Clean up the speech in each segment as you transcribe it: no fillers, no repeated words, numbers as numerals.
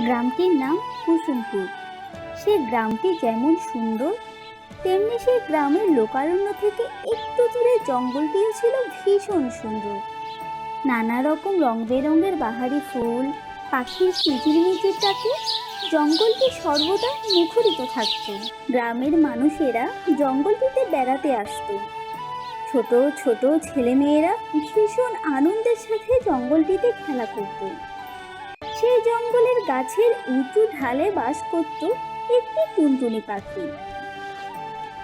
গ্রামটির নাম কুসুমপুর। সে গ্রামটি যেমন সুন্দর, তেমনি সেই গ্রামের লোকারণ্য থেকে একটু দূরে জঙ্গলটিও ছিল ভীষণ সুন্দর। নানা রকম রং বেরঙের বাহারি ফুল, পাখির কিচিরমিচির ডাকে জঙ্গলটি সর্বদা মুখরিত থাকত। গ্রামের মানুষেরা জঙ্গলটিতে বেড়াতে আসতো। ছোট ছোট ছেলেমেয়েরা ভীষণ আনন্দের সাথে জঙ্গলটিতে খেলা করত। সেই জঙ্গলের গাছের উঁচু ঢালে বাস করত একটি টুনটুনি পাখি।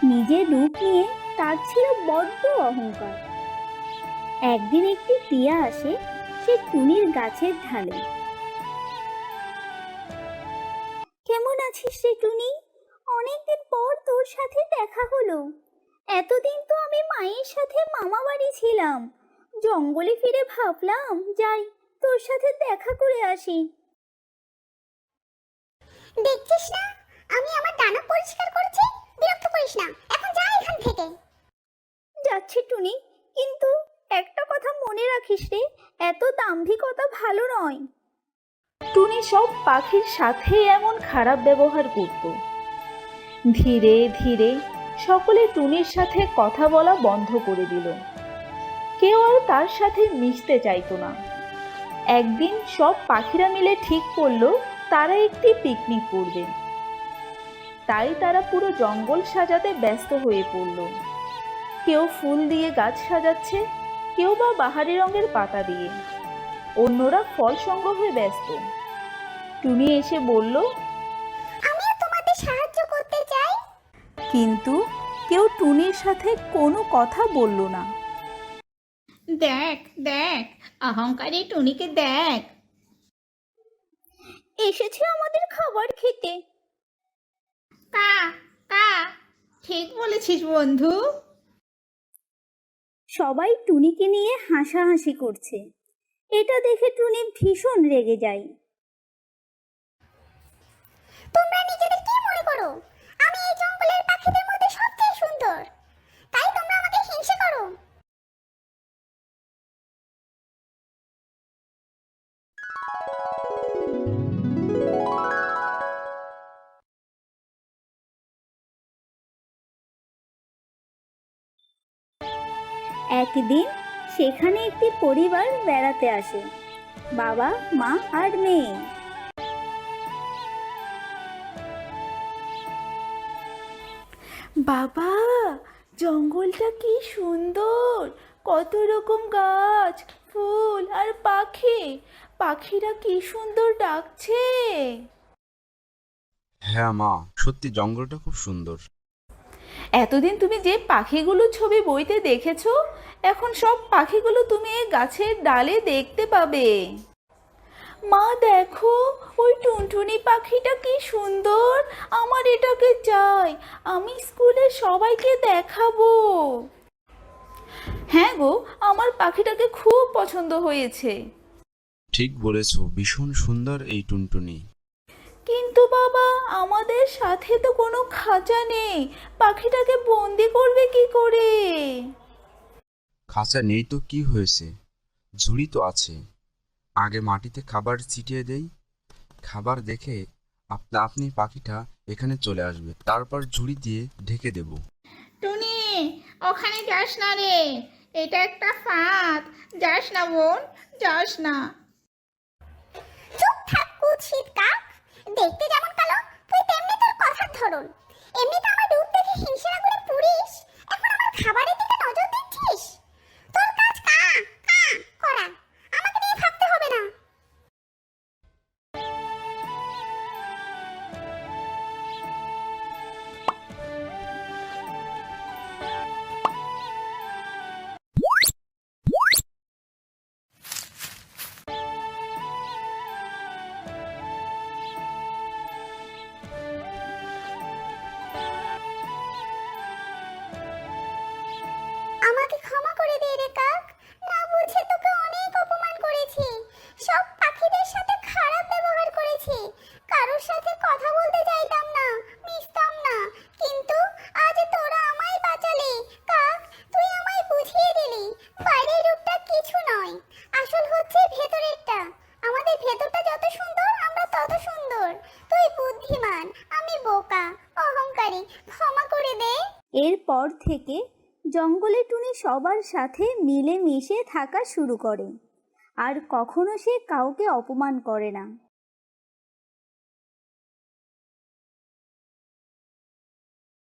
নিজের রূপ নিয়ে তার ছিল বড্ড অহংকার। একদিন একটি টিয়া আসে সে টুনির গাছের ঢালে। কেমন আছিস রে টুনি? অনেকদিন পর তোর সাথে দেখা হলো। এতদিন তো আমি মায়ের সাথে মামা বাড়ি ছিলাম। জঙ্গলে ফিরে ভাবলাম যাই, তোর সাথে দেখা করে আসি। দেখছিস না আমি আমার ডানা পরিষ্কার করছি? বিরক্ত করিস না, এখন যা এখান থেকে। যাচ্ছি টুনি, কিন্তু একটা কথা মনে রাখিস রে, এত দাম্ভিকতা ভালো নয়। টুনি সব পাখির সাথে এমন খারাপ ব্যবহার করত। ধীরে ধীরে সকলে টুনির সাথে কথা বলা বন্ধ করে দিল। কেউ আর তার সাথে মিশতে চাইতো না। একদিন সব পাখিরা মিলে ঠিক করলো তারা একটি পিকনিক করবে। তাই তারা পুরো জঙ্গল সাজাতে ব্যস্ত হয়ে পড়ল। কেউ ফুল দিয়ে গাছ সাজাচ্ছে, কেউ বা বাহারি রঙের পাতা দিয়ে, অন্যরা ফল সংগ্রহে ব্যস্ত। টুনি এসে বলল, আমিও তোমাদের সাহায্য করতে চাই। কিন্তু কেউ টুনির সাথে কোনো কথা বলল না। দেখ দেখ, অহংকারী টুনিকে দেখ। এসেছে আমাদের খাবার খেতে। কা কা, ঠিক বলেছিস বন্ধু। সবাই টুনিকে নিয়ে হাসাহাসি করছে। এটা দেখে টুনি ভীষণ রেগে যায়। তোমরা নিজেদের কি মনে করো আমি এই জঙ্গলের পাখিদের মধ্যে সবচেয়ে সুন্দর, তাই তোমরা আমাকে হিংসে করো? একদিন সেখানে একটি পরিবার বেড়াতে আসে, বাবা, মা আর মেয়ে। বাবা, জঙ্গলটা কি সুন্দর! কত রকম গাছ, ফুল আর পাখি। পাখিরা কি সুন্দর ডাকছে। হ্যাঁ মা, সত্যি জঙ্গলটা খুব সুন্দর। এতদিন তুমি যে পাখিগুলো ছবি বইতে দেখেছো, এখন সব পাখিগুলো তুমি এই গাছের ডালে দেখতে পাবে। মা দেখো, ওই টুনটুনি পাখিটা কি সুন্দর! আমার এটাকে চাই, আমি স্কুলে সবাইকে দেখাবো। হ্যাঁ গো, আমার পাখিটাকে খুব পছন্দ হয়েছে। ঠিক বলেছো, ভীষণ সুন্দর এই টুনটুনি। কিন্তু বাবা, আমাদের সাথে তো কোনো খাঁচা নেই, পাখিটাকে বন্দি করবে কি করে? খাঁচা নেই তো কি হয়েছে, ঝুড়ি তো আছে। আগে মাটিতে খাবার ছিটিয়ে দেই, খাবার দেখে আপনা আপনি পাখিটা এখানে চলে আসবে, তারপর ঝুড়ি দিয়ে ঢেকে দেব। টুনি, ওখানে যাস না রে, এটা একটা ফাঁদ। যাস না বোন, যাস না। চুপ থাক কুৎসিত কাক, দেখতে যেমন কালো তুই তেমনি তোর কথার ধরন। এমনিতে আমার রূপ দেখে হিংসা না করে পুরিস, এখন আমার খাবারের দিকে নজর দিচ্ছিস? তোর কাজ কা কা করা, আমাকে নিয়ে ভাবতে হবে না। তুই বুদ্ধিমান, আমি বোকা, অহংকারী, ক্ষমা করে দে। এরপর থেকে জঙ্গলে টুনি সবার সাথে মিলেমিশে থাকা শুরু করে আর কখনো সে কাউকে অপমান করে না।